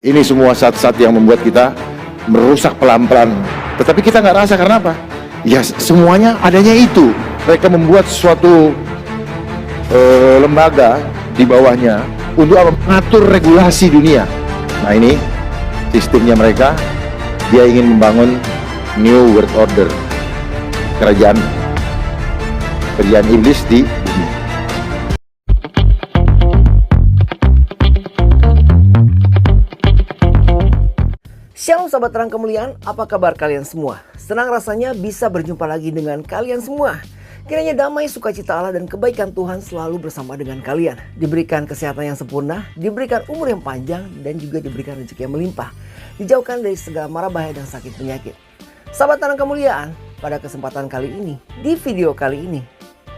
Ini semua zat-zat yang membuat kita merusak pelan-pelan. Tetapi kita nggak rasa karena apa? Ya semuanya adanya itu. Mereka membuat suatu lembaga di bawahnya untuk mengatur regulasi dunia. Nah ini sistemnya mereka. Dia ingin membangun New World Order. Kerajaan iblis di bumi. Shalom sahabat terang kemuliaan, apa kabar kalian semua? Senang rasanya bisa berjumpa lagi dengan kalian semua. Kiranya damai, sukacita Allah dan kebaikan Tuhan selalu bersama dengan kalian. Diberikan kesehatan yang sempurna, diberikan umur yang panjang, dan juga diberikan rezeki yang melimpah. Dijauhkan dari segala mara bahaya dan sakit penyakit. Sahabat terang kemuliaan, pada kesempatan kali ini, di video kali ini,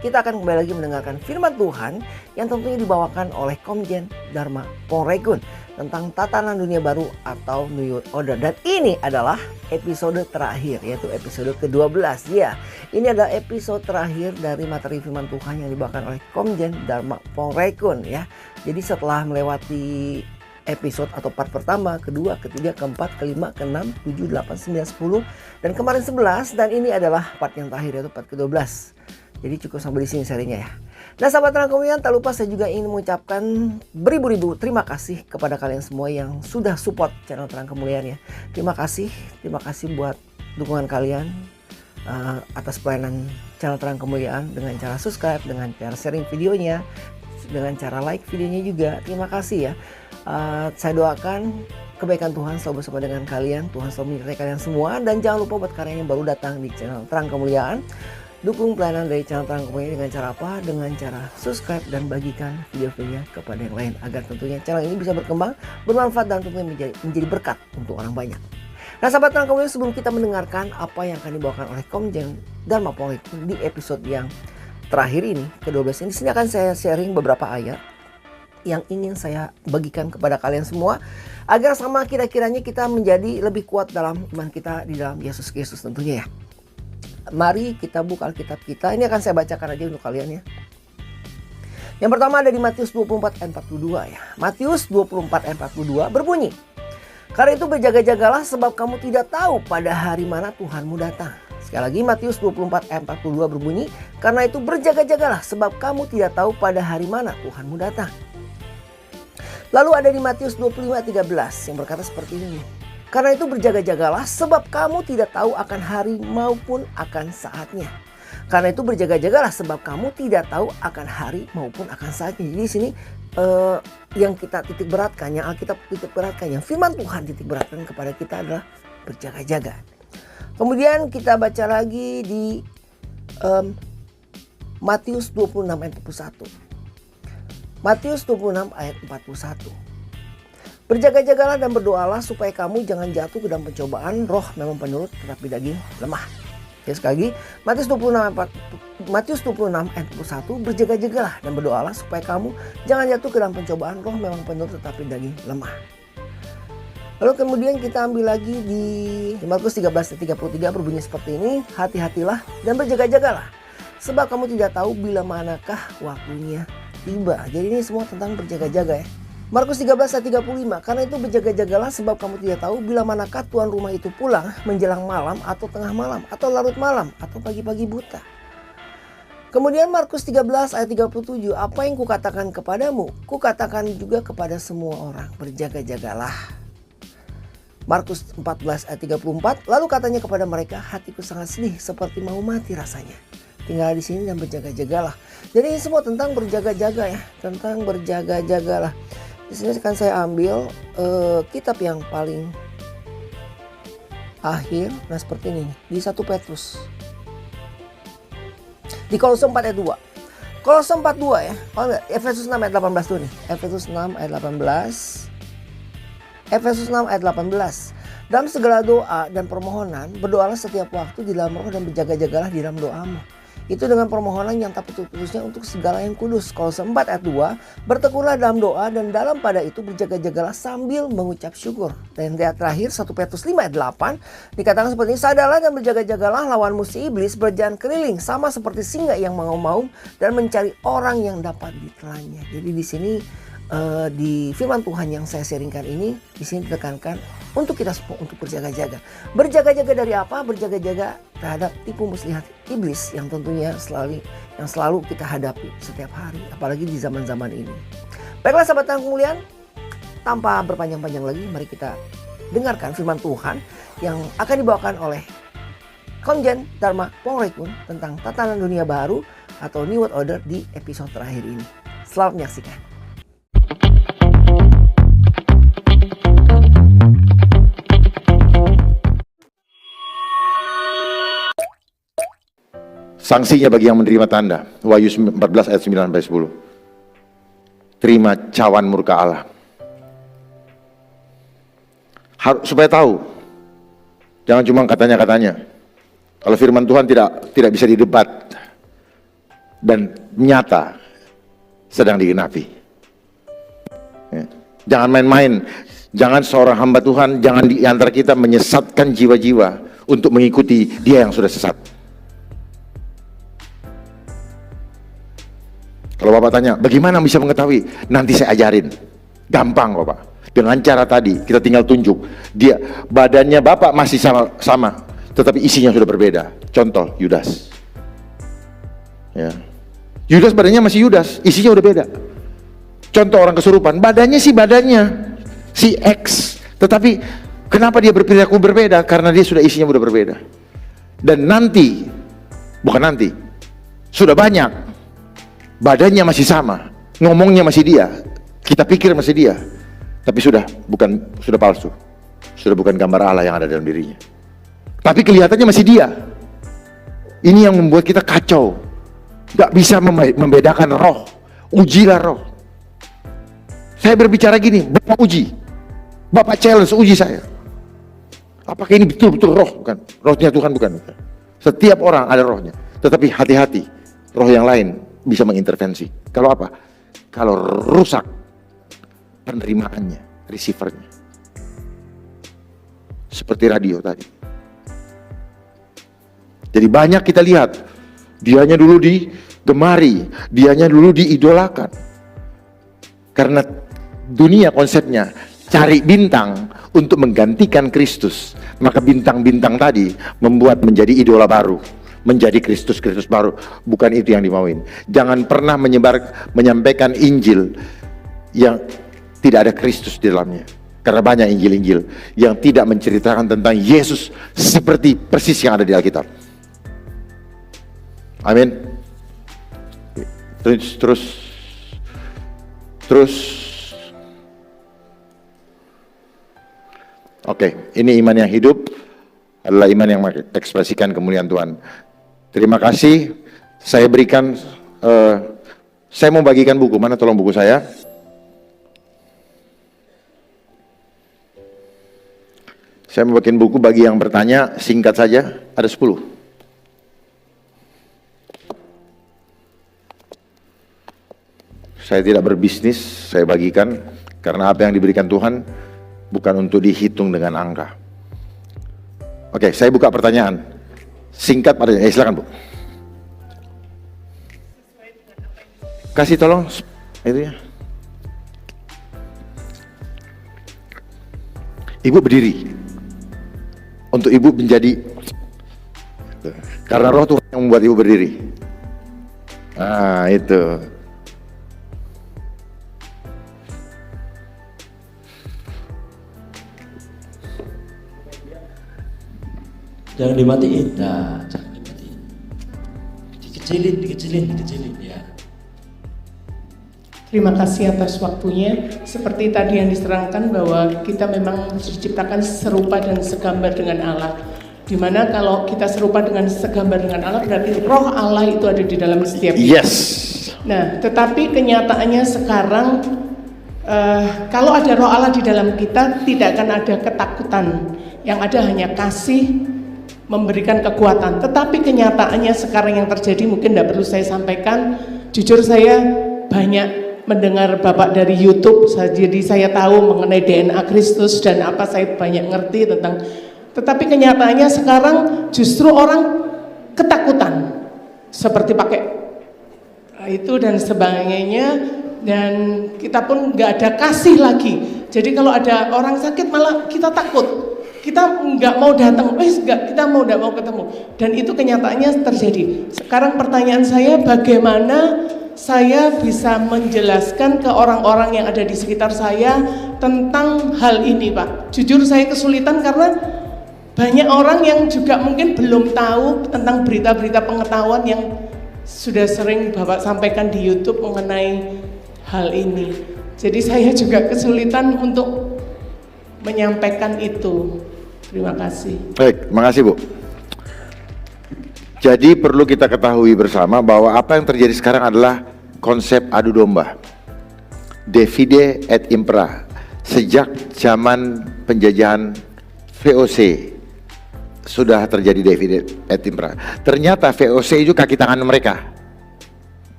kita akan kembali lagi mendengarkan firman Tuhan yang tentunya dibawakan oleh Komjen Dharma Pongrekun tentang tatanan dunia baru atau New World Order. Dan ini adalah episode terakhir, yaitu episode ke-12. Ya, ini adalah episode terakhir dari materi firman Tuhan yang dibawakan oleh Komjen Dharma Pongrekun ya. Jadi setelah melewati episode atau part pertama, kedua, ketiga, keempat, kelima, keenam, 7, 8, 9, 10 dan kemarin 11, dan ini adalah part yang terakhir yaitu part ke-12. Jadi cukup sampai di sini serinya ya. Nah sahabat terang kemuliaan, tak lupa saya juga ingin mengucapkan beribu-ribu terima kasih kepada kalian semua yang sudah support channel Terang Kemuliaan ya. Terima kasih buat dukungan kalian atas pelayanan channel Terang Kemuliaan dengan cara subscribe, dengan cara sharing videonya, dengan cara like videonya juga. Terima kasih ya. Saya doakan kebaikan Tuhan selalu bersama dengan kalian. Tuhan selalu menyertai kalian semua, dan jangan lupa buat kalian yang baru datang di channel Terang Kemuliaan, dukung pelayanan dari channel Terang Kemuliaan dengan cara apa? Dengan cara subscribe dan bagikan video-videonya kepada yang lain, agar tentunya channel ini bisa berkembang, bermanfaat, dan tentunya menjadi berkat untuk orang banyak. Nah sahabat Terang Kemuliaan, sebelum kita mendengarkan apa yang akan dibawakan oleh Komjen Dharma Pongrekun di episode yang terakhir ini, ke-12 ini, sini akan saya sharing beberapa ayat yang ingin saya bagikan kepada kalian semua, agar sama kira-kiranya kita menjadi lebih kuat dalam iman kita di dalam Yesus Kristus tentunya ya. Mari kita buka Alkitab kita. Ini akan saya bacakan aja untuk kalian ya. Yang pertama ada di Matius 24 ayat 42 ya. Matius 24 ayat 42 berbunyi, "Karena itu berjaga-jagalah, sebab kamu tidak tahu pada hari mana Tuhanmu datang." Sekali lagi Matius 24 ayat 42 berbunyi, "Karena itu berjaga-jagalah, sebab kamu tidak tahu pada hari mana Tuhanmu datang." Lalu ada di Matius 25 ayat 13 yang berkata seperti ini, "Karena itu berjaga-jagalah, sebab kamu tidak tahu akan hari maupun akan saatnya." Karena itu berjaga-jagalah, sebab kamu tidak tahu akan hari maupun akan saatnya. Jadi di sini yang kita titik beratkan, yang Alkitab titik beratkan, yang firman Tuhan titik beratkan kepada kita adalah berjaga-jaga. Kemudian kita baca lagi di Matius 26 ayat 41. Matius 26 ayat 41. "Berjaga-jagalah dan berdoalah supaya kamu jangan jatuh ke dalam pencobaan. Roh memang penurut tetapi daging lemah." Ya, sekali lagi Matius 26 ayat 41. "Berjaga-jagalah dan berdoalah supaya kamu jangan jatuh ke dalam pencobaan. Roh memang penurut tetapi daging lemah." Lalu kemudian kita ambil lagi di Markus 13 ayat 33 berbunyi seperti ini, "Hati-hatilah dan berjaga-jagalah, sebab kamu tidak tahu bila manakah waktunya tiba." Jadi ini semua tentang berjaga-jaga ya. Markus 13 ayat 35, "Karena itu berjaga-jagalah, sebab kamu tidak tahu bila manakah tuan rumah itu pulang menjelang malam atau tengah malam atau larut malam atau pagi-pagi buta." Kemudian Markus 13 ayat 37, "Apa yang kukatakan kepadamu, kukatakan juga kepada semua orang, berjaga-jagalah." Markus 14 ayat 34, "Lalu katanya kepada mereka, hatiku sangat sedih seperti mau mati rasanya. Tinggal di sini dan berjaga-jagalah." Jadi ini semua tentang berjaga-jaga ya, tentang berjaga-jagalah. Di sini akan saya ambil kitab yang paling akhir. Nah seperti ini di 1 Petrus. Di Kolose 4 ayat 2. Kolose 4:2 ya. Oh enggak, Efesus 6 ayat 18 tuh nih. Efesus 6 ayat 18. Efesus 6 ayat 18. "Dalam segala doa dan permohonan berdoalah setiap waktu di dalam roh dan berjaga-jagalah di dalam doamu. Itu dengan permohonan yang tak putus-putusnya untuk segala yang kudus." Kolose 4 ayat 2, "Bertekunlah dalam doa dan dalam pada itu berjaga-jagalah sambil mengucap syukur." Dan yang terakhir 1 Petrus 5 ayat 8 dikatakan seperti ini, "Sadarlah dan berjaga-jagalah, lawan musuh iblis berjalan keliling sama seperti singa yang mengaum-ngaum dan mencari orang yang dapat ditelannya." Jadi di sini di firman Tuhan yang saya sharingkan ini, di sini ditekankan untuk kita semua untuk berjaga-jaga. Berjaga-jaga dari apa? Berjaga-jaga terhadap tipu muslihat iblis yang tentunya selalu kita hadapi setiap hari, apalagi di zaman-zaman ini. Baiklah sahabat Terang Kemuliaan, tanpa berpanjang-panjang lagi, mari kita dengarkan firman Tuhan yang akan dibawakan oleh Komjen Dharma Pongrekun tentang tatanan dunia baru atau New World Order di episode terakhir ini. Selamat menyaksikan. Sanksinya bagi yang menerima tanda, Wahyu 14 ayat 9 sampai 10. Terima cawan murka Allah. Supaya tahu, jangan cuma katanya-katanya. Kalau firman Tuhan tidak bisa didebat dan nyata sedang digenapi. Ya. Jangan main-main, jangan seorang hamba Tuhan, jangan di antara kita menyesatkan jiwa-jiwa untuk mengikuti dia yang sudah sesat. Kalau Bapak tanya, bagaimana bisa mengetahui? Nanti saya ajarin. Gampang Bapak. Dengan cara tadi, kita tinggal tunjuk. Badannya Bapak masih sama, tetapi isinya sudah berbeda. Contoh, Yudas. Ya. Yudas badannya masih Yudas, isinya udah beda. Contoh orang kesurupan, badannya si X. Tetapi kenapa dia berperilaku berbeda? Karena dia sudah isinya udah berbeda. Dan sudah banyak. Badannya masih sama, ngomongnya masih dia, kita pikir masih dia, tapi sudah palsu, sudah bukan gambar Allah yang ada dalam dirinya. Tapi kelihatannya masih dia. Ini yang membuat kita kacau, gak bisa membedakan roh. Ujilah roh. Saya berbicara gini, Bapak uji, Bapak challenge, uji saya. Apakah ini betul-betul roh? Bukan, rohnya Tuhan bukan. Setiap orang ada rohnya, tetapi hati-hati, roh yang lain bisa mengintervensi. Kalau apa? Kalau rusak penerimaannya, receivernya. Seperti radio tadi. Jadi banyak kita lihat, dianya dulu digemari, dianya dulu diidolakan. Karena dunia konsepnya cari bintang untuk menggantikan Kristus. Maka bintang-bintang tadi membuat menjadi idola baru. Menjadi Kristus baru. Bukan itu yang dimauin. Jangan pernah menyampaikan Injil yang tidak ada Kristus di dalamnya. Karena banyak Injil-Injil yang tidak menceritakan tentang Yesus seperti persis yang ada di Alkitab. Amin. Terus. Oke, ini iman yang hidup adalah iman yang mengekspresikan kemuliaan Tuhan. Terima kasih. Saya mau bagikan buku. Mana tolong buku saya? Saya mau bagikan buku bagi yang bertanya, singkat saja, ada 10. Saya tidak berbisnis, saya bagikan karena apa yang diberikan Tuhan bukan untuk dihitung dengan angka. Oke, saya buka pertanyaan. Singkat padanya, silakan Bu. Kasih tolong itu ya. Ibu berdiri. Untuk Ibu menjadi, karena roh Tuhan yang membuat Ibu berdiri. Ah, itu. Jangan dimatiin, jangan dimatiin. Dikecilin ya. Terima kasih atas waktunya. Seperti tadi yang diserangkan bahwa kita memang diciptakan serupa dan segambar dengan Allah. Dimana kalau kita serupa dengan segambar dengan Allah, berarti roh Allah itu ada di dalam setiap kita. Yes. Nah, tetapi kenyataannya sekarang kalau ada roh Allah di dalam kita, tidak akan ada ketakutan. Yang ada hanya kasih, memberikan kekuatan. Tetapi kenyataannya sekarang yang terjadi mungkin tidak perlu saya sampaikan. Jujur saya banyak mendengar Bapak dari YouTube, jadi saya tahu mengenai DNA Kristus dan apa, saya banyak ngerti tentang. Tetapi kenyataannya sekarang justru orang ketakutan, seperti pakai itu dan sebagainya. dan kita pun nggak ada kasih lagi. Jadi kalau ada orang sakit malah kita takut, kita nggak mau datang, kita nggak mau ketemu. Dan itu kenyataannya terjadi. Sekarang pertanyaan saya, bagaimana saya bisa menjelaskan ke orang-orang yang ada di sekitar saya tentang hal ini, Pak? Jujur saya kesulitan karena banyak orang yang juga mungkin belum tahu tentang berita-berita pengetahuan yang sudah sering Bapak sampaikan di YouTube mengenai hal ini. Jadi saya juga kesulitan untuk menyampaikan itu. Terima kasih. Baik, terima kasih Bu. Jadi perlu kita ketahui bersama bahwa apa yang terjadi sekarang adalah konsep adu domba. Divide et impera. Sejak zaman penjajahan VOC sudah terjadi divide et impera. Ternyata VOC itu kaki tangan mereka.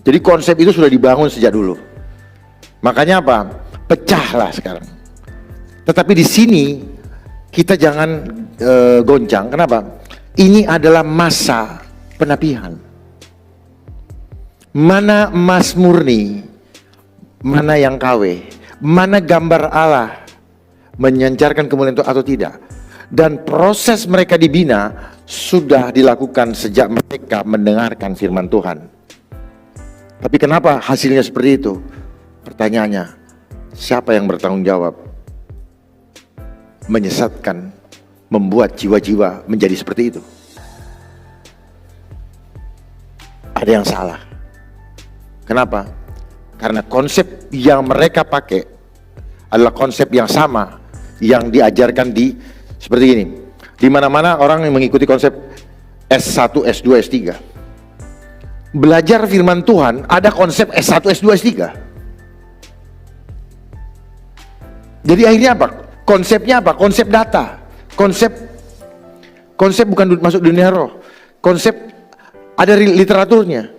Jadi konsep itu sudah dibangun sejak dulu. Makanya apa? Pecahlah sekarang. Tetapi di sini kita jangan goncang. Kenapa? Ini adalah masa penapihan. Mana emas murni, mana yang KW, mana gambar Allah menyancarkan kemuliaan itu atau tidak. Dan proses mereka dibina sudah dilakukan sejak mereka mendengarkan firman Tuhan. Tapi kenapa hasilnya seperti itu? Pertanyaannya, siapa yang bertanggung jawab? Menyesatkan, membuat jiwa-jiwa menjadi seperti itu. Ada yang salah. Kenapa? Karena konsep yang mereka pakai adalah konsep yang sama yang diajarkan di seperti ini. Di mana-mana orang yang mengikuti konsep S1, S2, S3. Belajar firman Tuhan ada konsep S1, S2, S3. Jadi akhirnya apa? Konsepnya apa? Konsep data. Konsep bukan masuk dunia roh. Konsep ada literaturnya.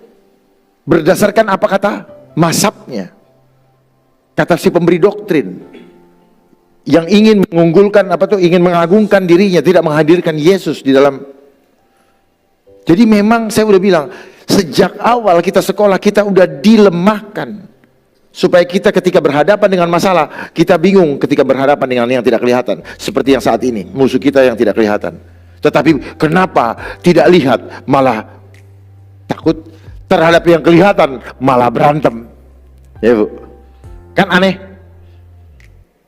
Berdasarkan apa kata mazhabnya. Kata si pemberi doktrin yang ingin mengunggulkan ingin mengagungkan dirinya, tidak menghadirkan Yesus di dalam. Jadi memang saya udah bilang, sejak awal kita sekolah kita udah dilemahkan supaya kita ketika berhadapan dengan masalah, kita bingung ketika berhadapan dengan yang tidak kelihatan. Seperti yang saat ini, musuh kita yang tidak kelihatan. Tetapi kenapa tidak lihat malah takut, terhadap yang kelihatan malah berantem. Ya Bu, kan aneh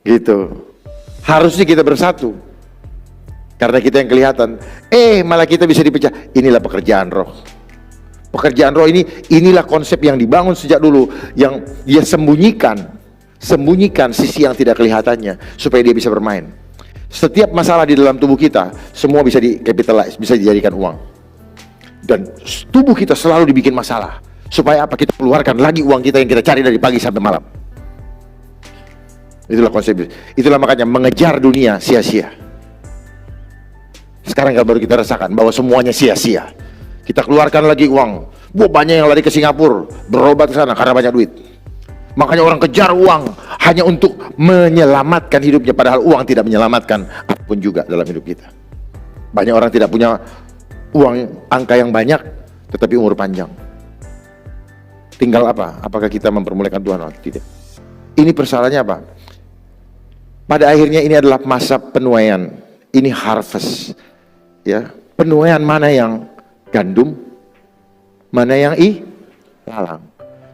gitu. Harusnya kita bersatu karena kita yang kelihatan, malah kita bisa dipecah. Inilah pekerjaan roh. Pekerjaan roh inilah konsep yang dibangun sejak dulu, yang dia sembunyikan sisi yang tidak kelihatannya supaya dia bisa bermain. Setiap masalah di dalam tubuh kita semua bisa di-capitalize, bisa dijadikan uang. Dan tubuh kita selalu dibikin masalah supaya apa? Kita keluarkan lagi uang kita yang kita cari dari pagi sampai malam. Itulah konsep. Itulah makanya mengejar dunia sia-sia. Sekarang baru kita rasakan bahwa semuanya sia-sia. Kita keluarkan lagi uang. Banyak yang lari ke Singapura berobat ke sana karena banyak duit. Makanya orang kejar uang hanya untuk menyelamatkan hidupnya, padahal uang tidak menyelamatkan apapun juga dalam hidup kita. Banyak orang tidak punya uang angka yang banyak tetapi umur panjang. Tinggal apa? Apakah kita mempermuliakan Tuhan atau tidak? Ini persoalannya apa? Pada akhirnya ini adalah masa penuaian. Ini harvest. Ya, penuaian mana yang gandum, mana yang lalang.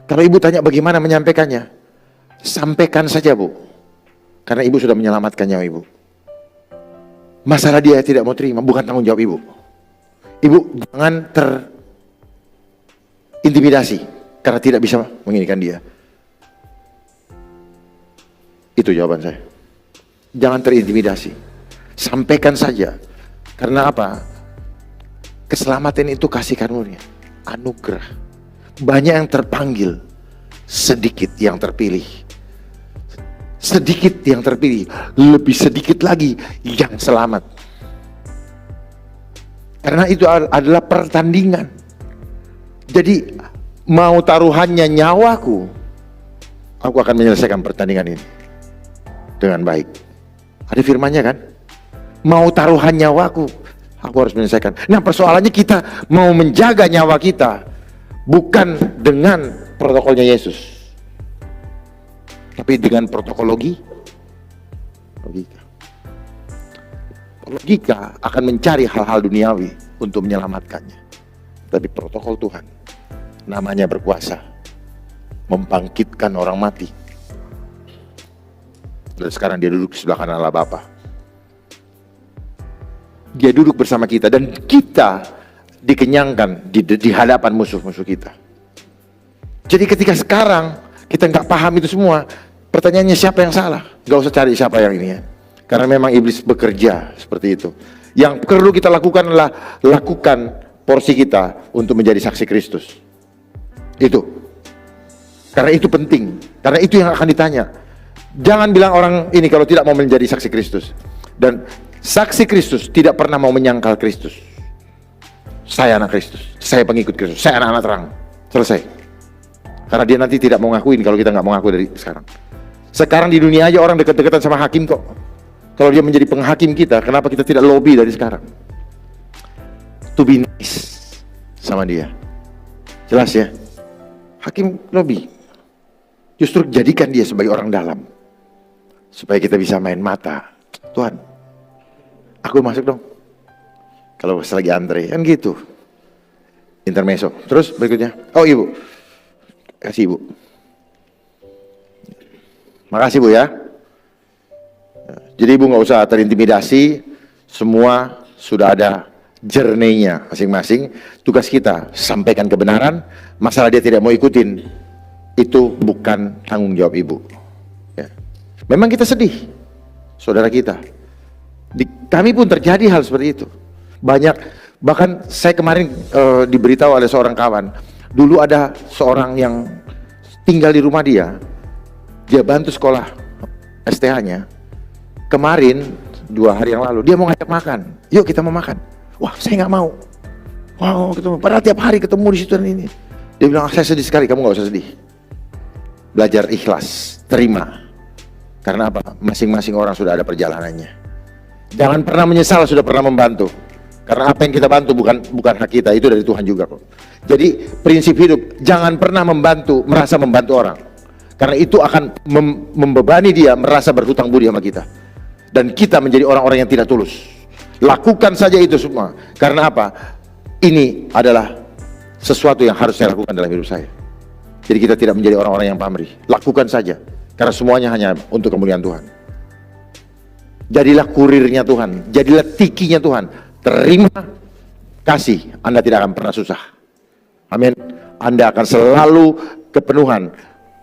Kalau ibu tanya bagaimana menyampaikannya, sampaikan saja Bu, karena ibu sudah menyelamatkan nyawa ibu. Masalah dia tidak mau terima bukan tanggung jawab ibu. Ibu jangan terintimidasi karena tidak bisa menginginkan dia. Itu jawaban saya. Jangan terintimidasi, sampaikan saja. Karena apa? Keselamatan itu kasih karunia, anugerah. Banyak yang terpanggil, sedikit yang terpilih. Sedikit yang terpilih, lebih sedikit lagi yang selamat. Karena itu adalah pertandingan. Jadi mau taruhannya nyawaku, aku akan menyelesaikan pertandingan ini dengan baik. Ada firmannya kan? Mau taruhan nyawaku, aku harus menyelesaikan. Nah persoalannya kita mau menjaga nyawa kita bukan dengan protokolnya Yesus. Tapi dengan protokol logika akan mencari hal-hal duniawi untuk menyelamatkannya. Tapi protokol Tuhan namanya berkuasa membangkitkan orang mati. Dan sekarang dia duduk di sebelah kanan Allah Bapa. Dia duduk bersama kita dan kita dikenyangkan di hadapan musuh-musuh kita. Jadi ketika sekarang kita nggak paham itu semua, pertanyaannya siapa yang salah? Gak usah cari siapa yang ini ya. Karena memang iblis bekerja seperti itu. Yang perlu kita lakukan adalah lakukan porsi kita untuk menjadi saksi Kristus. Itu. Karena itu penting. Karena itu yang akan ditanya. Jangan bilang orang ini kalau tidak mau menjadi saksi Kristus. Dan saksi Kristus tidak pernah mau menyangkal Kristus. Saya anak Kristus, saya pengikut Kristus, saya anak-anak terang. Selesai. Karena dia nanti tidak mau ngakuin kalau kita nggak mau ngaku dari sekarang. Sekarang di dunia aja orang dekat-dekatan sama hakim kok. Kalau dia menjadi penghakim kita, kenapa kita tidak lobby dari sekarang? To be nice sama dia. Jelas ya? Hakim lobby. Justru jadikan dia sebagai orang dalam. Supaya kita bisa main mata. Tuhan, aku masuk dong. Kalau lagi antre, kan gitu. Intermezzo. Terus berikutnya. Oh ibu. Kasih ibu. Makasih bu ya. Jadi ibu nggak usah terintimidasi. Semua sudah ada journey-nya masing-masing. Tugas kita sampaikan kebenaran. Masalah dia tidak mau ikutin, itu bukan tanggung jawab ibu ya. Memang kita sedih, saudara kita. Kami pun terjadi hal seperti itu. Banyak, bahkan saya kemarin diberitahu oleh seorang kawan. Dulu ada seorang yang tinggal di rumah dia bantu sekolah STH-nya. Kemarin 2 hari yang lalu dia mau ngajak makan, yuk kita mau makan. Wah saya nggak mau. Wow ketemu, padahal tiap hari ketemu di situ dan ini. Dia bilang saya sedih sekali, kamu nggak usah sedih. Belajar ikhlas, terima. Karena apa? Masing-masing orang sudah ada perjalanannya. Jangan pernah menyesal sudah pernah membantu. Karena apa yang kita bantu bukan hak kita, itu dari Tuhan juga kok. Jadi prinsip hidup, jangan pernah merasa membantu orang. Karena itu akan membebani dia merasa berhutang budi sama kita. Dan kita menjadi orang-orang yang tidak tulus. Lakukan saja itu semua. Karena apa? Ini adalah sesuatu yang harus saya lakukan dalam hidup saya. Jadi kita tidak menjadi orang-orang yang pamrih. Lakukan saja. Karena semuanya hanya untuk kemuliaan Tuhan. Jadilah kurirnya Tuhan. Jadilah tikinya Tuhan. Terima kasih. Anda tidak akan pernah susah. Amin. Anda akan selalu kepenuhan.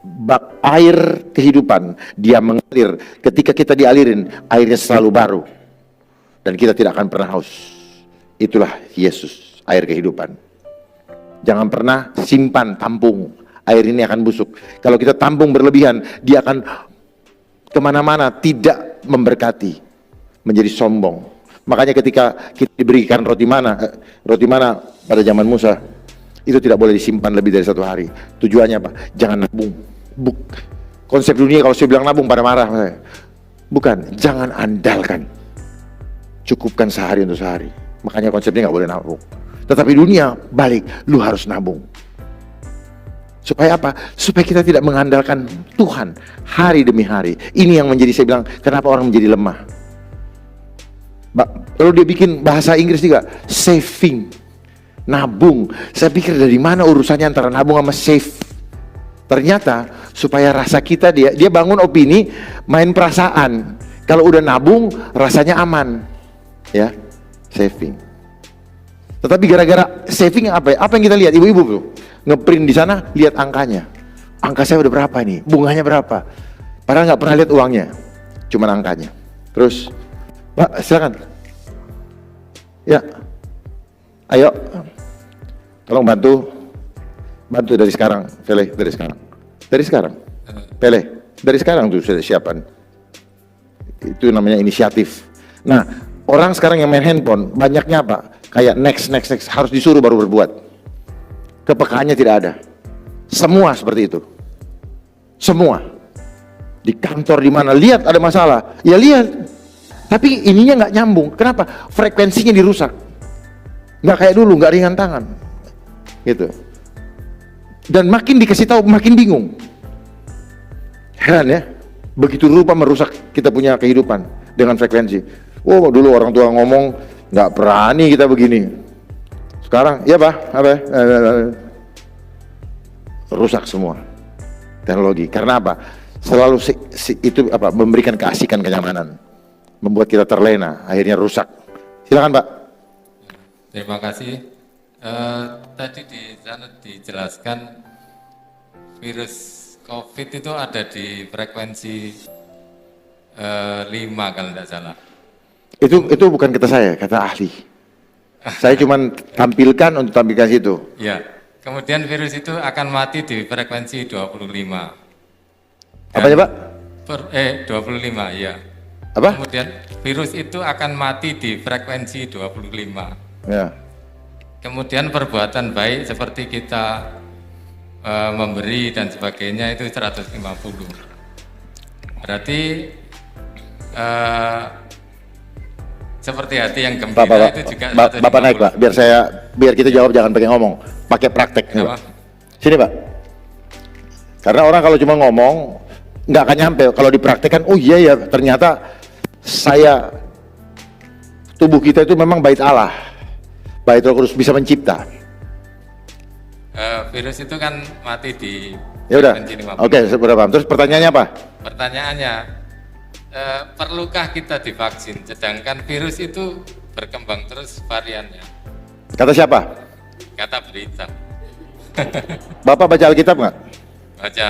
Bak air kehidupan dia mengalir. Ketika kita dialirin, airnya selalu baru. Dan kita tidak akan pernah haus. Itulah Yesus, air kehidupan. Jangan pernah simpan, tampung. Air ini akan busuk. Kalau kita tampung berlebihan, dia akan kemana-mana tidak memberkati. Menjadi sombong. Makanya ketika kita diberikan roti mana pada zaman Musa, itu tidak boleh disimpan lebih dari 1 hari. Tujuannya apa? Jangan nabung. Konsep dunia kalau saya bilang nabung pada marah. Bukan, jangan andalkan. Cukupkan sehari untuk sehari. Makanya konsepnya nggak boleh nabung. Tetapi dunia balik, lu harus nabung. Supaya apa? Supaya kita tidak mengandalkan Tuhan hari demi hari. Ini yang menjadi, saya bilang, kenapa orang menjadi lemah. Lalu dia bikin bahasa Inggris juga, saving, nabung. Saya pikir dari mana urusannya antara nabung sama save. Ternyata supaya rasa kita, dia bangun opini, main perasaan. Kalau udah nabung rasanya aman, ya saving. Tetapi gara-gara saving apa ya? Apa yang kita lihat ibu-ibu tuh ngeprint di sana, lihat angkanya. Angka saya udah berapa nih? Bunganya berapa? Padahal nggak pernah lihat uangnya, cuman angkanya. Terus, Pak silakan. Ya, ayo, tolong bantu dari sekarang, Pele, dari sekarang, Pele, dari sekarang tuh sudah siapan. Itu namanya inisiatif. Nah, orang sekarang yang main handphone banyaknya apa? Kayak next, harus disuruh baru berbuat. Kepekaannya tidak ada. Semua seperti itu. Semua. Di kantor di mana lihat ada masalah, ya lihat. Tapi ininya nggak nyambung. Kenapa? Frekuensinya dirusak. Nggak kayak dulu, nggak ringan tangan. Gitu. Dan makin dikasih tahu makin bingung. Heran ya, begitu rupa merusak kita punya kehidupan dengan frekuensi. Oh, dulu orang tua ngomong nggak berani kita begini. Sekarang, ya Pak, apa? Rusak semua teknologi. Karena apa? Selalu itu apa? Memberikan keasikan, kenyamanan, membuat kita terlena, akhirnya rusak. Silakan Pak. Terima kasih. Tadi di sana dijelaskan virus COVID itu ada di frekuensi 5 kalau tidak salah. Itu bukan kata saya, kata ahli. Saya cuma tampilkan untuk tampilkan situ. Ya. Kemudian virus itu akan mati di frekuensi 25. Apa ya Pak? 25 ya. Apa? Kemudian virus itu akan mati di frekuensi 25. Ya. Kemudian perbuatan baik seperti kita memberi dan sebagainya itu 150. Berarti seperti hati yang gembira itu juga 150. Bapak naik Pak, biar kita jawab, jangan pakai ngomong, pakai praktek. Kenapa? Sini Pak. Karena orang kalau cuma ngomong nggak akan nyampe. Kalau dipraktekkan, oh iya ya, ternyata tubuh kita itu memang bait Allah. Bait Roh Kudus bisa mencipta. Virus itu kan mati di Ya udah. frekuensi 50. Oke, sudah paham. Terus pertanyaannya apa? Pertanyaannya, perlukah kita divaksin? Sedangkan virus itu berkembang terus variannya. Kata siapa? Kata berita. Bapak baca Alkitab nggak? Baca.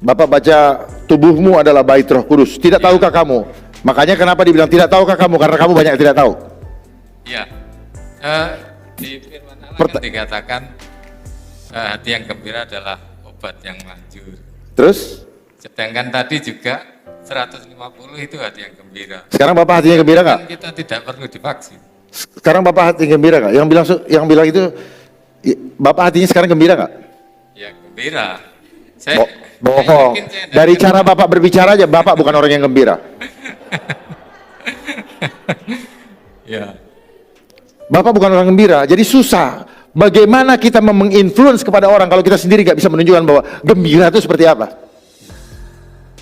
Bapak baca tubuhmu adalah bait Roh Kudus. Tidak tahukah kamu? Makanya kenapa dibilang tidak tahukah kamu? Karena kamu banyak yang tidak tahu. Iya. Di firman Allah kan dikatakan hati yang gembira adalah obat yang manjur. Terus? Sedangkan tadi juga 150 itu hati yang gembira. Sekarang Bapak hatinya gembira nggak? Kan kita tidak perlu divaksin. Sekarang Bapak hati gembira nggak? Yang bilang itu, Bapak hatinya sekarang gembira nggak? Ya gembira. Saya Bohong. yakin saya Dari tidak- cara Bapak berbicara aja, Bapak bukan orang yang gembira. Ya. Bapak bukan orang gembira, jadi susah. Bagaimana kita menginfluence kepada orang kalau kita sendiri nggak bisa menunjukkan bahwa gembira itu seperti apa?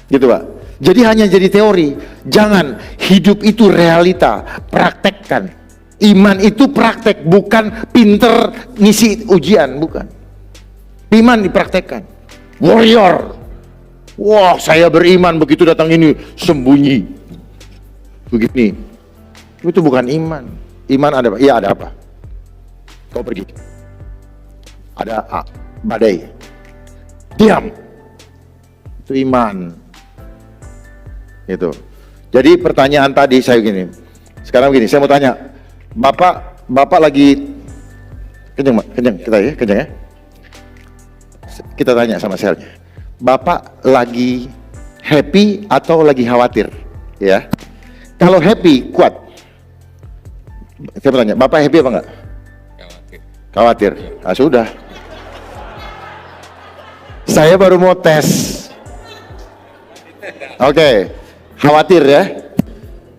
Gitu Pak. Jadi hanya jadi teori. Jangan, hidup itu realita, praktekkan. Iman itu praktek, bukan pinter ngisi ujian, bukan. Iman dipraktekkan. Warrior. Wah, saya beriman, begitu datang ini sembunyi. Begini. Itu bukan iman. Iman ada apa? Iya ada apa? Kau pergi. Ada badai. Diam. Itu iman. Gitu. Jadi pertanyaan tadi saya gini. Sekarang begini, saya mau tanya. Bapak lagi kenyang kita ya, kenyang ya. Kita tanya sama selnya. Bapak lagi happy atau lagi khawatir? Ya. Kalau happy, kuat. Saya bertanya, Bapak happy apa enggak? Khawatir. Khawatir. Ah sudah. Saya baru mau tes. Oke. Khawatir ya.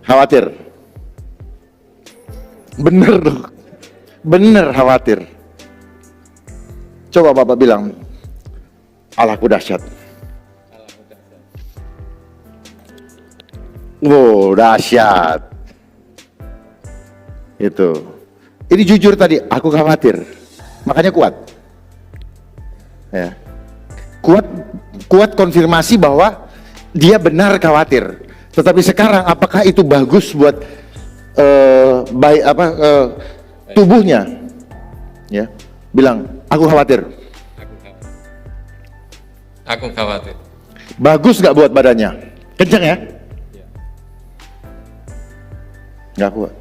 Khawatir. Bener dong. Bener khawatir. Coba Bapak bilang, Allahku dahsyat. Wow, dahsyat. Itu. Ini jujur tadi, aku khawatir. Makanya kuat. Ya. Kuat konfirmasi bahwa dia benar khawatir. Tetapi sekarang apakah itu bagus buat tubuhnya? Ya. Bilang, aku khawatir. Aku khawatir. Bagus nggak buat badannya? Kenceng ya? Nggak kuat.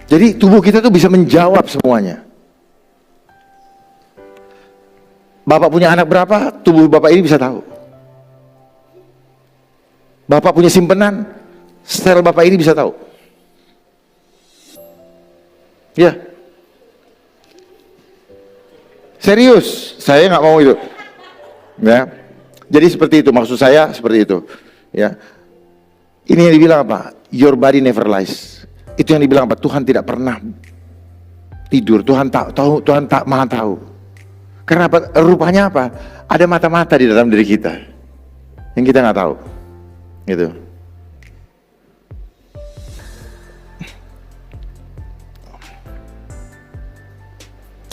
Jadi tubuh kita tuh bisa menjawab semuanya. Bapak punya anak berapa, tubuh Bapak ini bisa tahu. Bapak punya simpenan, sel Bapak ini bisa tahu. Ya. Serius, saya nggak mau itu. Ya. Jadi seperti itu, maksud saya seperti itu. Ya. Ini yang dibilang apa? Your body never lies. Itu yang dibilang apa? Tuhan tidak pernah tidur. Tuhan tahu, Tuhan tak maha tahu. Karena apa? Rupanya apa? Ada mata-mata di dalam diri kita. yang kita nggak tahu, gitu.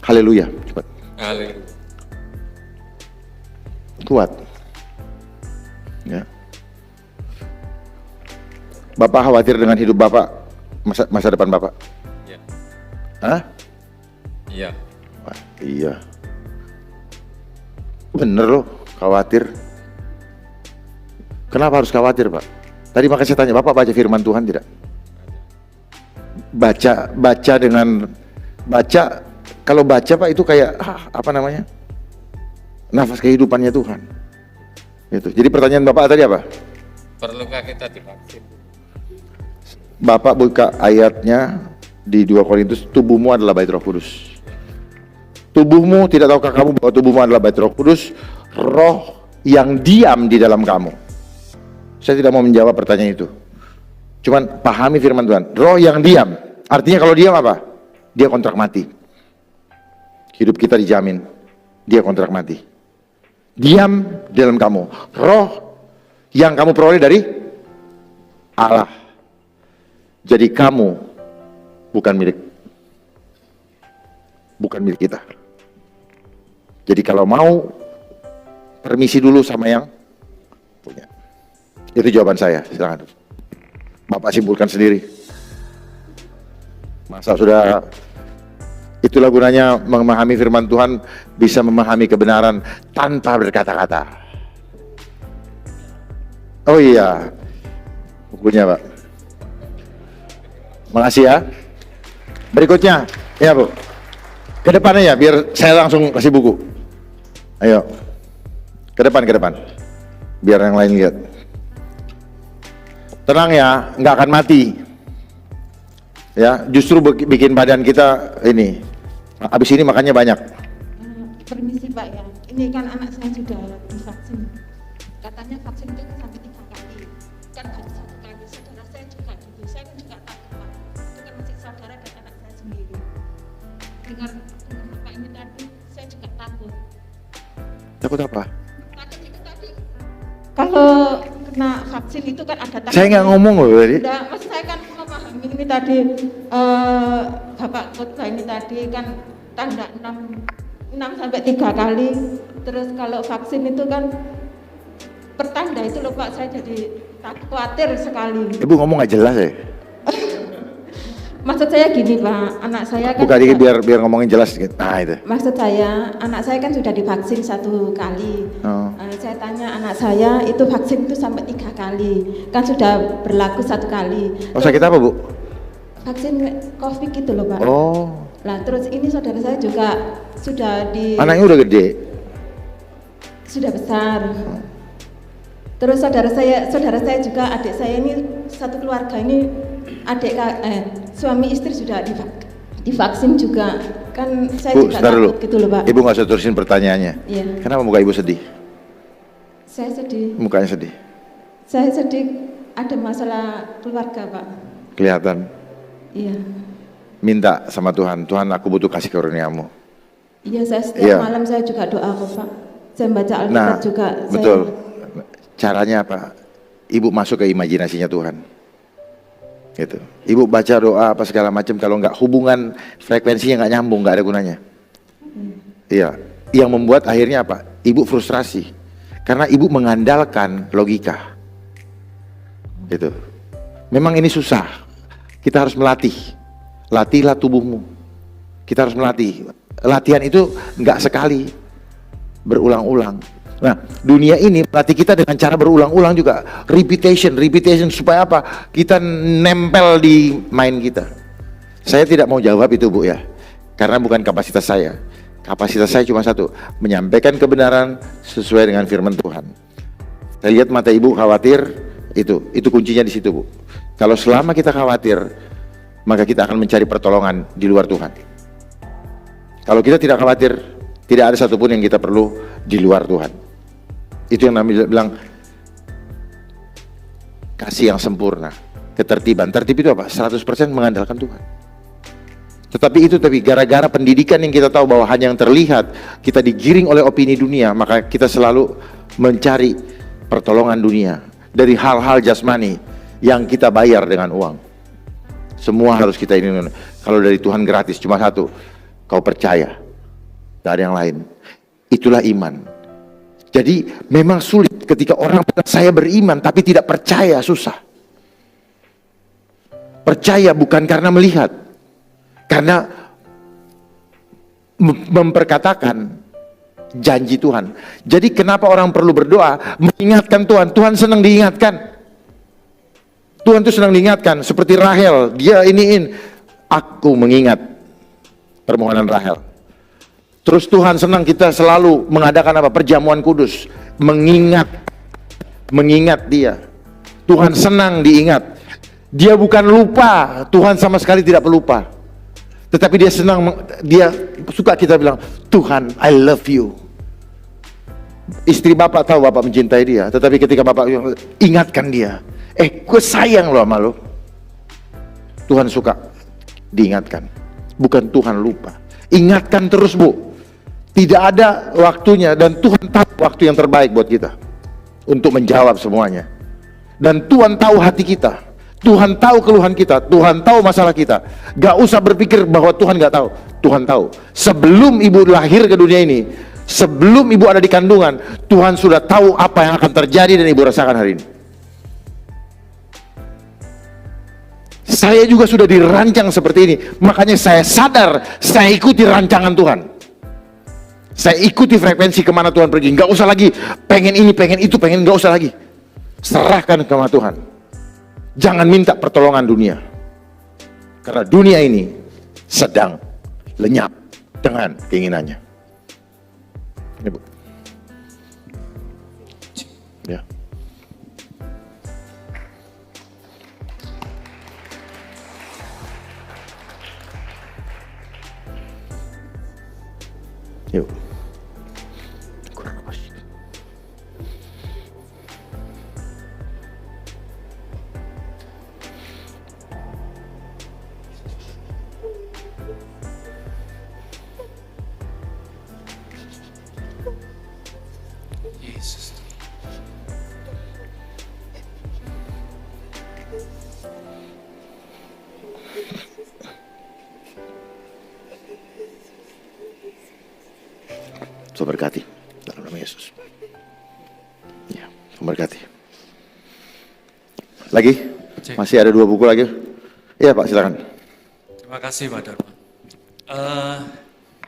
Haleluya, cepat. Haleluya. Kuat. Ya. Bapak khawatir dengan hidup Bapak, masa depan Bapak? Ya. Hah? Iya. Wah, iya. Bener loh, khawatir. Kenapa harus khawatir, Pak? Tadi makanya saya tanya, Bapak baca firman Tuhan tidak? Baca, kalau baca Pak itu kayak, apa namanya? Nafas kehidupannya Tuhan. Gitu. Jadi pertanyaan Bapak tadi apa? Perlukah kita divaksin? Bapak buka ayatnya di 2 Korintus, tubuhmu adalah bait Roh Kudus. Tubuhmu, tidak tahukah kamu bahwa tubuhmu adalah bait Roh Kudus, roh yang diam di dalam kamu. Saya tidak mau menjawab pertanyaan itu. Cuman pahami firman Tuhan. Roh yang diam, artinya kalau diam apa? Dia kontrak mati. Hidup kita dijamin, dia kontrak mati. Diam di dalam kamu. Roh yang kamu peroleh dari Allah. Jadi kamu bukan milik kita. Jadi kalau mau, permisi dulu sama yang punya. Itu jawaban saya, silakan. Bapak simpulkan sendiri. Masa sudah, itulah gunanya memahami firman Tuhan, bisa memahami kebenaran tanpa berkata-kata. Oh iya, bukunya Pak. Makasih ya. Berikutnya, ya Bu. Ke depannya ya, biar saya langsung kasih buku. Ayo, ke depan. Biar yang lain lihat. Tenang ya, nggak akan mati. Ya, justru bikin badan kita ini. Abis ini makannya banyak. Permisi Pak ya, ini kan anak saya sudah divaksin. Katanya vaksin itu kan sampai 3 kali. Kan baru 1 kali, saudara saya juga gitu. Saya kan juga takut Pak. Itu kan masih saudara dan anak saya sendiri. Dengar Bapak ini tadi, saya juga takut. Takut apa? Takut itu tadi. Kalau kena vaksin itu kan ada tanda. Saya nggak ngomong loh tadi. Enggak, maksud saya kan memahami ini tadi, Bapak khotbah ini tadi kan tanda 6 sampai 3 kali. Terus kalau vaksin itu kan pertanda itu loh Pak, saya jadi khawatir sekali. Ibu ngomong nggak jelas ya? Maksud saya gini Pak, anak saya kan Buka dikit biar ngomongin jelas sedikit. Nah itu. maksud saya, anak saya kan sudah divaksin 1 kali. Oh. Saya tanya anak saya itu vaksin itu sampai 3 kali, kan sudah berlaku 1 kali. Oh sakit apa Bu? Vaksin COVID gitu loh Pak. Oh. Nah terus ini saudara saya juga sudah Anaknya udah gede. sudah besar. Terus saudara saya juga, adik saya ini satu keluarga ini suami istri sudah divaksin juga. Kan saya Bu, juga sebentar dulu. takut gitu loh Pak. Ibu nggak usah terusin pertanyaannya. Iya. Kenapa muka Ibu sedih? Saya sedih. Mukanya sedih. Saya sedih ada masalah keluarga Pak. Kelihatan. Iya. Minta sama Tuhan. Tuhan, aku butuh kasih karunia-Mu. Iya, saya setiap Iya. malam saya juga doa kok Pak. Saya baca Alkitab Nah, juga. betul. Caranya apa? Ibu masuk ke imajinasinya Tuhan. Gitu. Ibu baca doa apa segala macam, kalau nggak hubungan frekuensinya nggak nyambung, nggak ada gunanya. Iya. Yang membuat akhirnya apa? Ibu frustrasi karena ibu mengandalkan logika. Gitu. Memang ini susah. Kita harus melatih. Latihlah tubuhmu. Kita harus melatih. Latihan itu nggak sekali, berulang-ulang. Nah, dunia ini melatih kita dengan cara berulang-ulang juga. Repetition, supaya apa? Kita nempel di mind kita. Saya tidak mau jawab itu Bu ya, karena bukan kapasitas saya. Kapasitas saya cuma satu, menyampaikan kebenaran sesuai dengan firman Tuhan. Saya lihat mata Ibu khawatir, itu kuncinya di situ Bu. Kalau selama kita khawatir, maka kita akan mencari pertolongan di luar Tuhan. Kalau kita tidak khawatir, tidak ada satupun yang kita perlu di luar Tuhan. Itu yang namanya bilang kasih yang sempurna, ketertiban. Tertib itu apa? 100% mengandalkan Tuhan. Tetapi gara-gara pendidikan yang kita tahu bahwa hanya yang terlihat, kita digiring oleh opini dunia, maka kita selalu mencari pertolongan dunia, dari hal-hal jasmani yang kita bayar dengan uang. Semua harus kita ini. Kalau dari Tuhan gratis, cuma satu, kau percaya, gak ada yang lain. Itulah iman. Jadi memang sulit ketika orang bilang saya beriman tapi tidak percaya, susah. Percaya bukan karena melihat, karena memperkatakan janji Tuhan. Jadi kenapa orang perlu berdoa? Mengingatkan Tuhan. Tuhan senang diingatkan. Tuhan tuh senang diingatkan. Seperti Rahel, dia iniin. Aku mengingat permohonan Rahel. Terus Tuhan senang kita selalu mengadakan apa? Perjamuan kudus. Mengingat dia. Tuhan senang diingat. Dia bukan lupa. Tuhan sama sekali tidak pelupa. Tetapi dia senang, dia suka kita bilang, Tuhan, I love you. Istri bapak tahu bapak mencintai dia, tetapi ketika bapak ingatkan dia, gue sayang lo sama lo. Tuhan suka diingatkan, bukan Tuhan lupa. Ingatkan terus, Bu. Tidak ada waktunya, dan Tuhan tahu waktu yang terbaik buat kita untuk menjawab semuanya. Dan Tuhan tahu hati kita, Tuhan tahu keluhan kita, Tuhan tahu masalah kita. Gak usah berpikir bahwa Tuhan gak tahu. Tuhan tahu. Sebelum ibu lahir ke dunia ini, sebelum ibu ada di kandungan, Tuhan sudah tahu apa yang akan terjadi dan ibu rasakan hari ini. Saya juga sudah dirancang seperti ini. Makanya saya sadar, saya ikuti rancangan Tuhan. Saya ikuti frekuensi kemana Tuhan pergi. Gak usah lagi pengen ini, pengen itu, pengen, gak usah lagi. Serahkan kepada Tuhan. Jangan minta pertolongan dunia. Karena dunia ini sedang lenyap dengan keinginannya. Ini, Bu. Ya. Yuk. Kurang apa sih? Yesus. Tuhan berkati dalam nama Yesus. Ya, Tuhan berkati. Lagi? Cik. Masih ada 2 buku lagi? Iya Pak, silakan. Terima kasih Pak Dharma.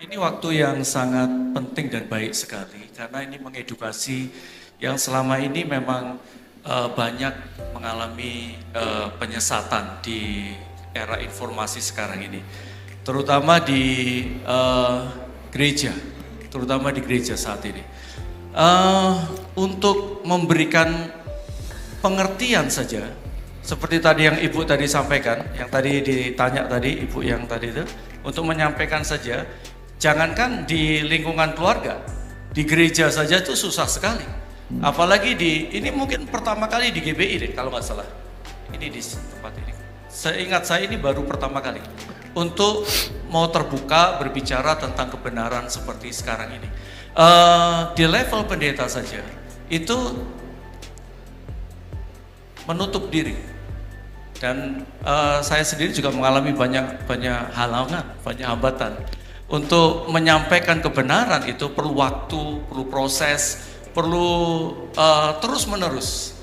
Ini waktu yang sangat penting dan baik sekali karena ini mengedukasi yang selama ini memang banyak mengalami penyesatan di era informasi sekarang ini, terutama di gereja, terutama di gereja saat ini. Untuk memberikan pengertian saja, seperti tadi yang Ibu tadi sampaikan, yang tadi ditanya tadi, Ibu yang tadi itu, untuk menyampaikan saja, jangankan di lingkungan keluarga, di gereja saja itu susah sekali. Apalagi ini mungkin pertama kali di GBI deh, kalau nggak salah. Ini di tempat ini. Seingat saya ini baru pertama kali untuk mau terbuka berbicara tentang kebenaran seperti sekarang ini. Di level pendeta saja itu menutup diri, dan saya sendiri juga mengalami banyak halangan, banyak hambatan untuk menyampaikan kebenaran. Itu perlu waktu, perlu proses, perlu terus menerus.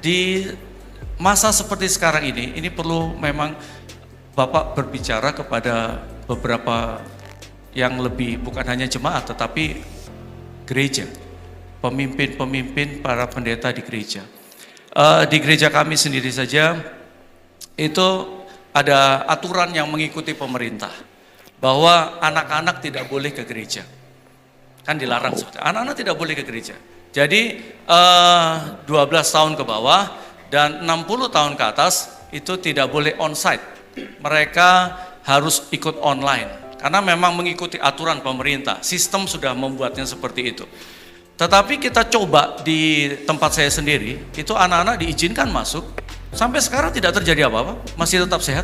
Di masa seperti sekarang ini perlu memang Bapak berbicara kepada beberapa yang lebih, bukan hanya jemaat tetapi gereja, pemimpin-pemimpin, para pendeta di gereja. Di gereja kami sendiri saja itu ada aturan yang mengikuti pemerintah bahwa anak-anak tidak boleh ke gereja, kan dilarang seperti anak-anak tidak boleh ke gereja. Jadi 12 tahun ke bawah dan 60 tahun ke atas itu tidak boleh onsite, mereka harus ikut online karena memang mengikuti aturan pemerintah. Sistem sudah membuatnya seperti itu. Tetapi kita coba di tempat saya sendiri, itu anak-anak diizinkan masuk, sampai sekarang tidak terjadi apa-apa, masih tetap sehat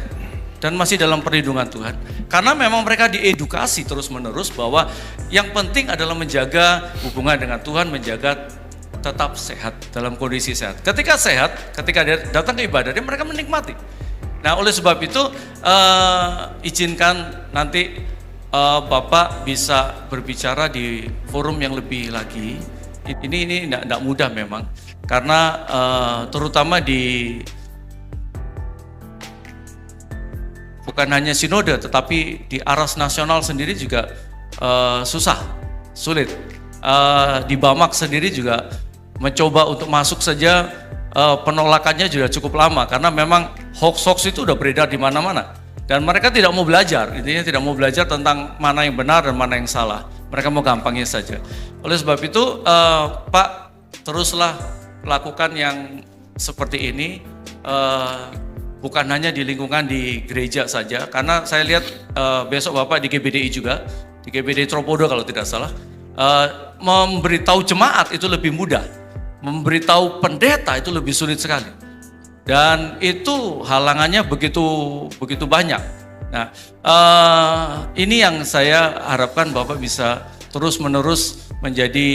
dan masih dalam perlindungan Tuhan. Karena memang mereka diedukasi terus-menerus bahwa yang penting adalah menjaga hubungan dengan Tuhan, menjaga tetap sehat, dalam kondisi sehat. Ketika sehat, ketika dia datang ke ibadah, mereka menikmati. Nah, oleh sebab itu izinkan nanti Bapak bisa berbicara di forum yang lebih lagi. Ini tidak mudah memang, karena terutama bukan hanya sinode, tetapi di aras nasional sendiri juga sulit. Di Bamak sendiri juga mencoba untuk masuk saja, penolakannya juga cukup lama, karena memang hoax itu udah beredar di mana-mana. Dan mereka tidak mau belajar, intinya tidak mau belajar tentang mana yang benar dan mana yang salah. Mereka mau gampangnya saja. Oleh sebab itu, Pak, teruslah lakukan yang seperti ini, bukan hanya di lingkungan di gereja saja, karena saya lihat besok Bapak di GBDI juga, di GBDI Tropodo kalau tidak salah, memberitahu jemaat itu lebih mudah, memberitahu pendeta itu lebih sulit sekali, dan itu halangannya begitu banyak. Nah, ini yang saya harapkan Bapak bisa terus-menerus menjadi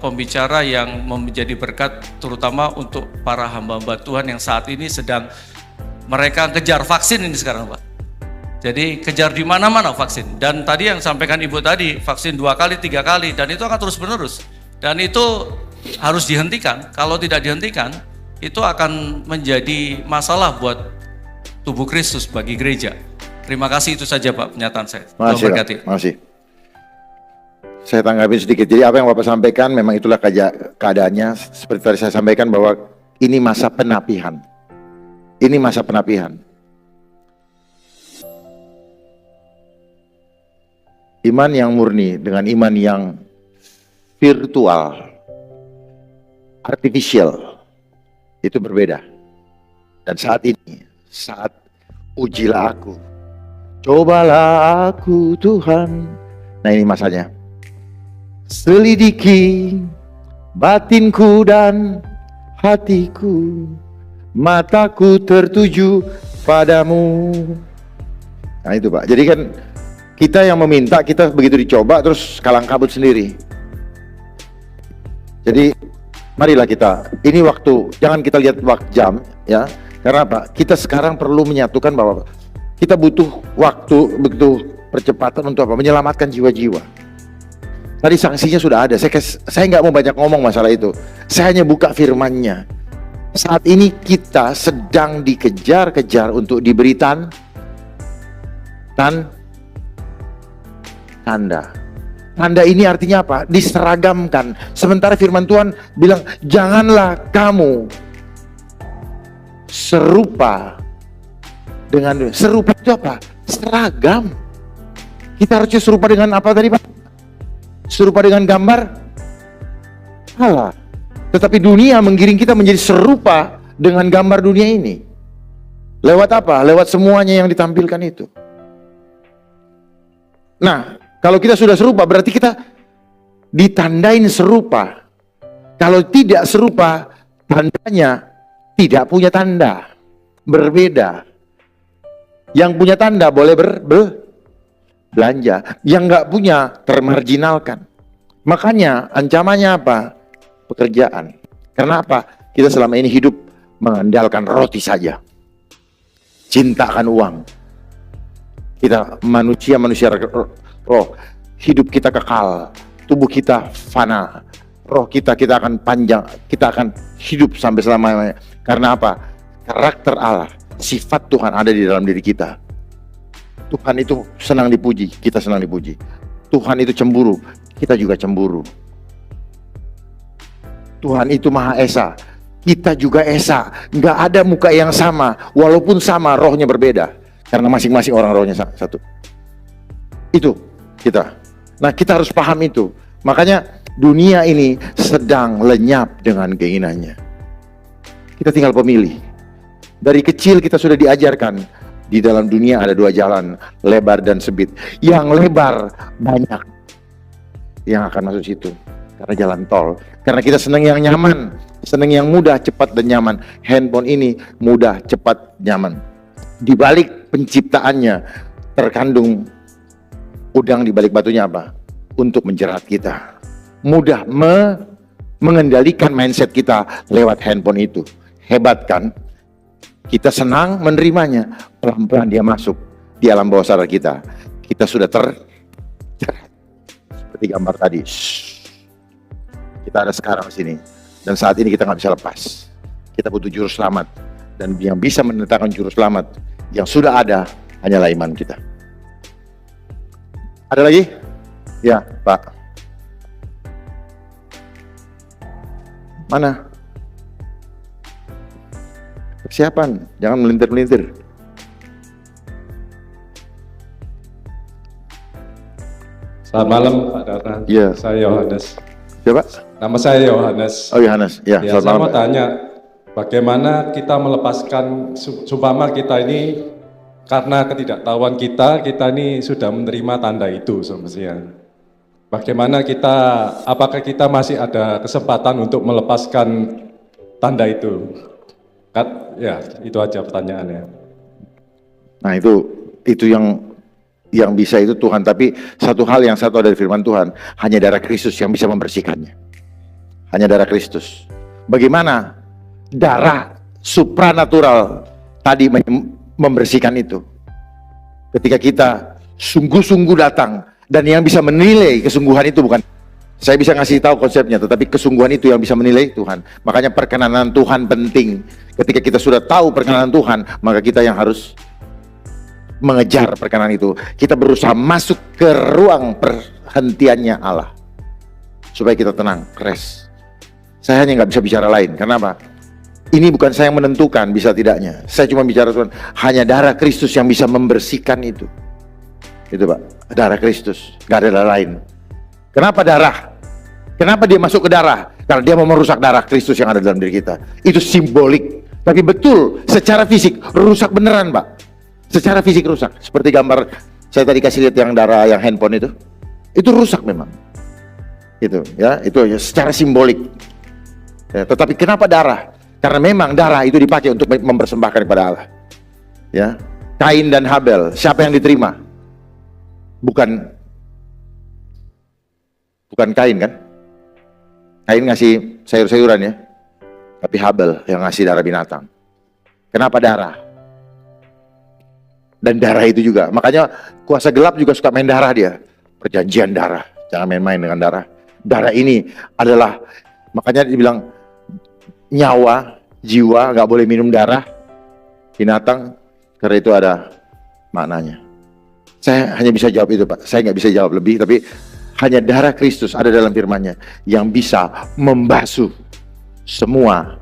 pembicara yang menjadi berkat, terutama untuk para hamba-hamba Tuhan yang saat ini sedang mereka kejar vaksin ini sekarang, Pak. Jadi kejar di mana-mana vaksin. Dan tadi yang sampaikan Ibu tadi, vaksin 2 kali, 3 kali, dan itu akan terus-menerus. Dan itu harus dihentikan. Kalau tidak dihentikan, itu akan menjadi masalah buat tubuh Kristus bagi gereja. Terima kasih, itu saja Pak pernyataan saya. Terima kasih. Saya tanggapin sedikit. Jadi apa yang Bapak sampaikan memang itulah keadaannya. Seperti tadi saya sampaikan bahwa ini masa penapihan. Ini masa penapihan. Iman yang murni dengan iman yang virtual, artificial, itu berbeda. Dan saat ini, saat ujilah aku, cobalah aku Tuhan. Nah, ini masanya. Selidiki batinku dan hatiku, mataku tertuju padamu. Nah itu Pak, jadi kan kita yang meminta, kita begitu dicoba terus kalang kabut sendiri. Jadi marilah kita, ini waktu, jangan kita lihat waktu jam ya. Karena apa? Kita sekarang perlu menyatukan bahwa kita butuh waktu, begitu percepatan untuk apa? Menyelamatkan jiwa-jiwa. Tadi sanksinya sudah ada, saya nggak mau banyak ngomong masalah itu. Saya hanya buka firman-Nya. Saat ini kita sedang dikejar-kejar untuk diberi tanda. Tanda ini artinya apa? Diseragamkan. Sementara firman Tuhan bilang, janganlah kamu serupa dengan, serupa itu apa? Seragam. Kita harusnya serupa dengan apa tadi Pak? Serupa dengan gambar Allah. Tetapi dunia menggiring kita menjadi serupa dengan gambar dunia ini. Lewat apa? Lewat semuanya yang ditampilkan itu. Nah, kalau kita sudah serupa, berarti kita ditandain serupa. Kalau tidak serupa, tandanya tidak punya tanda. Berbeda. Yang punya tanda boleh belanja. Yang nggak punya, termarginalkan. Makanya ancamannya apa? Pekerjaan. Karena apa? Kita selama ini hidup mengandalkan roti saja. Cintakan uang. Kita manusia roh, hidup kita kekal, tubuh kita fana, roh kita akan panjang, kita akan hidup sampai selamanya. Karena apa? Karakter Allah, sifat Tuhan ada di dalam diri kita. Tuhan itu senang dipuji, kita senang dipuji. Tuhan itu cemburu, kita juga cemburu. Tuhan itu Maha Esa, kita juga Esa. Nggak ada muka yang sama, walaupun sama, rohnya berbeda. Karena masing-masing orang rohnya satu. Itu kita. Nah, kita harus paham itu. Makanya dunia ini sedang lenyap dengan keinginannya. Kita tinggal pemilih. Dari kecil kita sudah diajarkan, di dalam dunia ada 2 jalan, lebar dan sempit. Yang lebar banyak yang akan masuk situ, karena jalan tol. Karena kita senang yang nyaman, senang yang mudah, cepat dan nyaman. Handphone ini mudah, cepat, nyaman. Di balik penciptaannya terkandung udang di balik batunya apa? Untuk menjerat kita. Mudah mengendalikan mindset kita lewat handphone itu. Hebat kan? Kita senang menerimanya, pelan-pelan dia masuk di alam bawah sadar kita. Kita sudah seperti gambar tadi. Kita ada sekarang di sini, dan saat ini kita nggak bisa lepas. Kita butuh juru selamat, dan yang bisa menetapkan juru selamat yang sudah ada hanyalah iman kita. Ada lagi? Ya, Pak. Mana? Persiapan, jangan melintir-melintir. Selamat malam Pak Dara. Iya. Saya Yohanes. Siapa? Nama saya Yohanes. Oh, Yohanes. Ya, Ya, selamat saya malam, mau Pak. tanya, bagaimana kita melepaskan sumpama kita ini karena ketidaktahuan kita ini sudah menerima tanda itu semestinya. Bagaimana kita, apakah kita masih ada kesempatan untuk melepaskan tanda itu? Ya, itu aja pertanyaannya. Nah, itu yang bisa itu Tuhan, tapi satu hal yang satu dari firman Tuhan, hanya darah Kristus yang bisa membersihkannya. Hanya darah Kristus. Bagaimana darah supranatural tadi membersihkan itu? Ketika kita sungguh-sungguh datang, dan yang bisa menilai kesungguhan itu bukan saya bisa ngasih tahu konsepnya, tetapi kesungguhan itu yang bisa menilai Tuhan. Makanya perkenanan Tuhan penting. Ketika kita sudah tahu perkenanan Tuhan, maka kita yang harus mengejar perkenanan itu. Kita berusaha masuk ke ruang perhentiannya Allah, supaya kita tenang, rest. Saya hanya nggak bisa bicara lain. Kenapa? Ini bukan saya yang menentukan bisa tidaknya. Saya cuma bicara Tuhan. Hanya darah Kristus yang bisa membersihkan itu. Itu Pak, darah Kristus, nggak ada darah lain. Kenapa darah? Kenapa dia masuk ke darah? Karena dia mau merusak darah Kristus yang ada dalam diri kita. Itu simbolik, tapi betul secara fisik rusak beneran Pak. Secara fisik rusak. Seperti gambar saya tadi kasih lihat yang darah yang handphone itu rusak memang. Itu ya, itu ya, secara simbolik. Ya, tetapi kenapa darah? Karena memang darah itu dipakai untuk mempersembahkan kepada Allah. Ya, Kain dan Habel, siapa yang diterima? Bukan Kain kan? Kain ngasih sayur-sayuran ya, tapi Habel yang ngasih darah binatang. Kenapa darah? Dan darah itu juga, makanya kuasa gelap juga suka main darah dia. Perjanjian darah, jangan main-main dengan darah. Darah ini adalah, makanya dibilang nyawa, jiwa, nggak boleh minum darah binatang, karena itu ada maknanya. Saya hanya bisa jawab itu Pak, saya nggak bisa jawab lebih, tapi hanya darah Kristus ada dalam firman-Nya yang bisa membasuh semua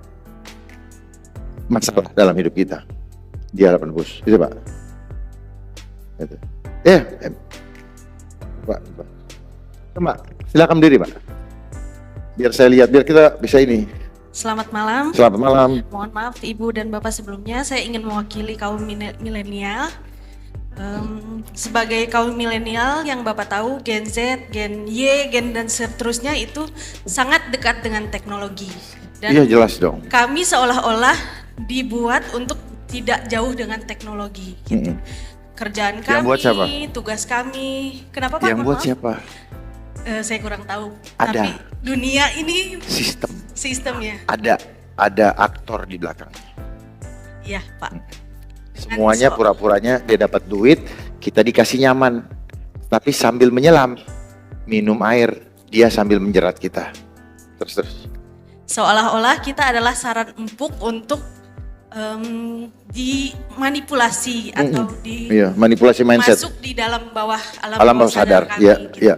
masalah dalam hidup kita. Dia penebus, itu Pak. Itu. Pak. Mbak, silakan berdiri Pak. Biar saya lihat, biar kita bisa ini. Selamat malam. Selamat malam. Mohon maaf Ibu dan Bapak sebelumnya, saya ingin mewakili kaum milenial. Sebagai kaum milenial yang Bapak tahu, Gen Z, Gen Y, Gen dan seterusnya itu sangat dekat dengan teknologi. Dan Iya jelas dong. kami seolah-olah dibuat untuk tidak jauh dengan teknologi. Gitu. Kerjaan kami, Yang buat siapa? tugas kami. Kenapa Pak? Yang Mohon buat maaf. siapa? Saya kurang tahu. Ada. Tapi dunia ini Sistemnya. ya. Ada aktor di belakangnya. Iya Pak. Semuanya pura-puranya dia dapat duit, kita dikasih nyaman. Tapi sambil menyelam, minum air, dia sambil menjerat kita. Terus. Seolah-olah kita adalah saran empuk untuk dimanipulasi atau Iya, manipulasi mindset. masuk di dalam bawah alam Bawah sadar. kami. Iya, Gitu. iya.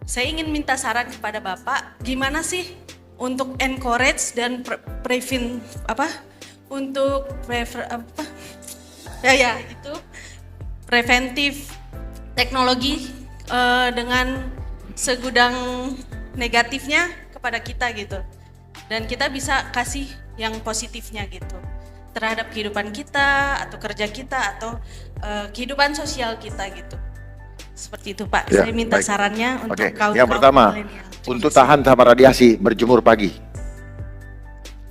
Saya ingin minta saran kepada Bapak, gimana sih untuk encourage dan itu preventif teknologi dengan segudang negatifnya kepada kita gitu, dan kita bisa kasih yang positifnya gitu terhadap kehidupan kita atau kerja kita atau kehidupan sosial kita gitu. Seperti itu Pak, Ya, saya minta baik. sarannya untuk Oke, kaum yang pertama, milenial. Terima untuk kasih. tahan sama radiasi, berjemur pagi.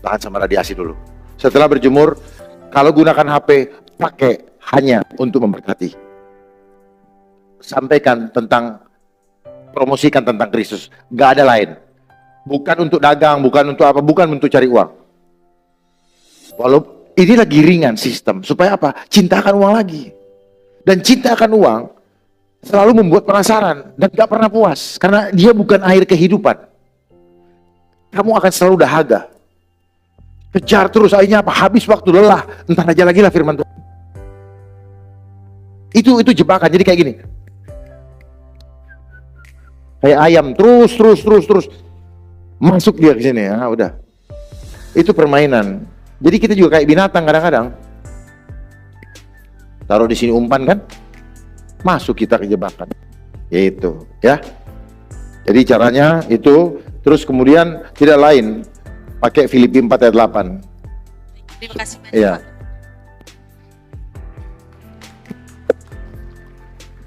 Tahan sama radiasi dulu. Setelah berjemur, kalau gunakan HP, pakai hanya untuk memberkati. Sampaikan promosikan tentang Kristus, gak ada lain. Bukan untuk dagang, bukan untuk apa, bukan untuk cari uang. Walau ini lagi ringan sistem, supaya apa? Cinta akan uang lagi. Dan cinta akan uang selalu membuat penasaran dan gak pernah puas. Karena dia bukan air kehidupan. Kamu akan selalu dahaga. Kejar terus, akhirnya apa? Habis waktu, lelah. Entar aja lagi lah firman Tuhan. Itu jebakan, jadi kayak gini. Kayak ayam, terus. Masuk dia ke sini, ya udah. Itu permainan. Jadi kita juga kayak binatang kadang-kadang. Taruh di sini umpan kan, masuk kita ke jebakan. Itu, ya. Jadi caranya itu, terus kemudian tidak lain, pakai Filipi 4 ayat 8. Terima kasih banyak, Iya.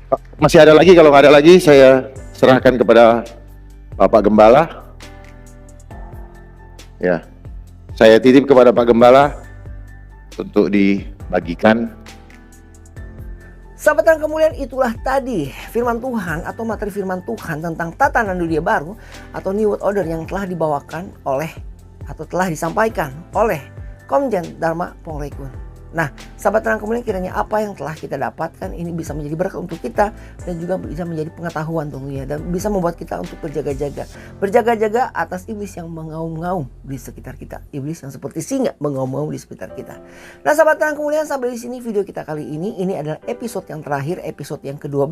Pak. Masih ada lagi? Kalau nggak ada lagi, saya serahkan kepada Bapak Gembala. Ya, saya titip kepada Pak Gembala untuk dibagikan. Sahabat Terang Kemuliaan, itulah tadi firman Tuhan atau materi firman Tuhan tentang tatanan dunia baru atau New World Order yang telah dibawakan oleh atau telah disampaikan oleh Komjen Dharma Pongrekun. Nah, sahabat Terang Kemuliaan, kiranya apa yang telah kita dapatkan ini bisa menjadi berkat untuk kita dan juga bisa menjadi pengetahuan tentunya dan bisa membuat kita untuk berjaga-jaga. Berjaga-jaga atas iblis yang mengaum-ngaum di sekitar kita. Iblis yang seperti singa mengaum-ngaum di sekitar kita. Nah, sahabat Terang Kemuliaan, sampai di sini video kita kali ini. Ini adalah episode yang terakhir, episode yang ke-12.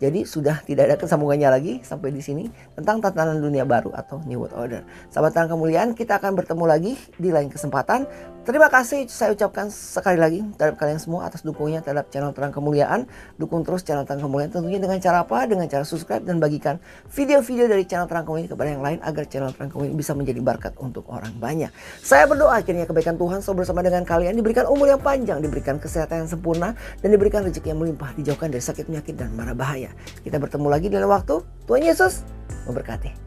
Jadi sudah tidak ada kesambungannya lagi sampai di sini tentang tatanan dunia baru atau New World Order. Sahabat Terang Kemuliaan, kita akan bertemu lagi di lain kesempatan. Terima kasih saya ucapkan sekali lagi terhadap kalian semua atas dukungnya terhadap channel Terang Kemuliaan. Dukung terus channel Terang Kemuliaan tentunya dengan cara apa? Dengan cara subscribe dan bagikan video-video dari channel Terang Kemuliaan kepada yang lain agar channel Terang Kemuliaan bisa menjadi berkat untuk orang banyak. Saya berdoa akhirnya kebaikan Tuhan selalu bersama dengan kalian, diberikan umur yang panjang, diberikan kesehatan yang sempurna, dan diberikan rezeki yang melimpah, dijauhkan dari sakit penyakit dan mara bahaya. Kita bertemu lagi di lain waktu. Tuhan Yesus memberkati.